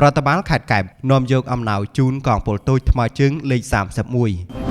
រដ្ឋបាលខេត្តកែបនាំយកអំណោយជូនកងពលតូចថ្មើរជើងលេខ31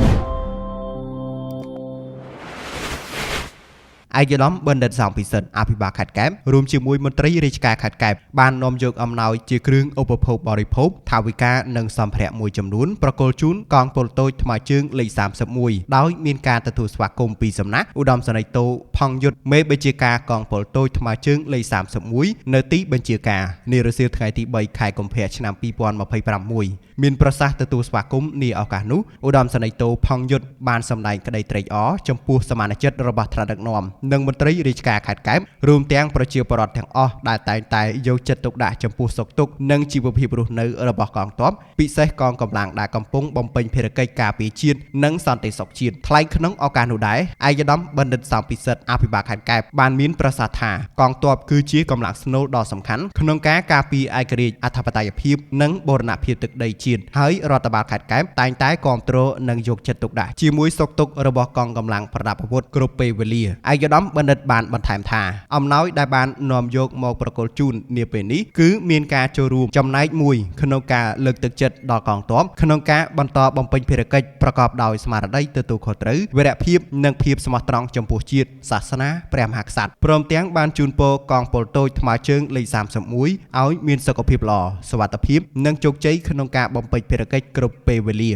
ឯកឧត្តមបណ្ឌិតសំពិសិដ្ឋអភិបាលខេត្តកែបរួមជាមួយមន្ត្រីរាជការខេត្តកែបបាននាំយកអំណោយជាគ្រឿងឧបភោគបរិភោគថវិកានិងសម្ភារៈមួយចំនួនប្រគល់ជូនកងពលតូចថ្មើរជើងលេខ31ដោយមានការទទួលស្វាគមន៍ពីសំណាក់ឧត្តមសេនីយ៍តូផង់យុទ្ធមេបញ្ជាការកងពលតូចថ្មើរជើងលេខ31នៅទីបញ្ជាការនារសៀលថ្ងៃទី3ខែកុម្ភៈឆ្នាំ2026មានប្រសាសន៍ទទួលស្វាគមន៍នាឱកាសនោះឧត្តមសេនីយ៍តូផង់យុទ្ធបានសម្ដែងក្តីត្រេកអរចំពោះសមាជិករបស់ថ្នាក់ដឹកនាំនិងមន្ត្រីរាជការខេត្តកែបរួមទាំងប្រជាពលរដ្ឋទាំងអស់ដែលតែងតែយកចិត្តទុកដាក់ចំពោះសុខទុក្ខនិងជីវភាពរស់នៅរបស់កងទ័ពពិសេសកងកម្លាំងដែលកំពុងបំពេញភារកិច្ចការពារជាតិនិងសន្តិសុខជាតិថ្លែងក្នុងឱកាសនោះដែរឯកឧត្តមបណ្ឌិតសំពិសិដ្ឋអភិបាលខេត្តកែបបានមានប្រសាសន៍ថាកងទ័ពគឺជាកម្លាំងស្នូលដ៏សំខាន់ក្នុងការការពារឯករាជ្យអធិបតេយ្យភាពនិងបូរណភាពទឹកដីជាតិហើយរដ្ឋបាលខេត្តកែបតែងតែគាំទ្រនិងយកចិត្តទុកដាក់ជាមួយសុខទុក្ខរបស់កងកម្លាំងប្រដាប់អាវុធគ្រប់ពេលវេលាឯកឧត្តមបណ្ឌិតបានបន្ថែមថាអំណោយដែលបាននាំយកមកប្រគល់ជូននាពេលនេះគឺមានការចូលរួមចំណែកមួយក្នុងការលើកទឹកចិត្តដល់កងទ័ពក្នុងការបន្តបំពេញភារកិច្ចប្រកបដោយស្មារតីទទួលខុសត្រូវវីរភាពនិងភាពស្មោះត្រង់ចំពោះជាតិសាសនាព្រះមហាក្សត្រព្រមទាំងបានជូនពរកងពលតូចថ្មើរជើងលេខ31ឲ្យមានសុខភាពល្អសុវត្ថិភាពនិងជោគជ័យក្នុងការបំពេញភារកិច្ចគ្រប់ពេលវេលា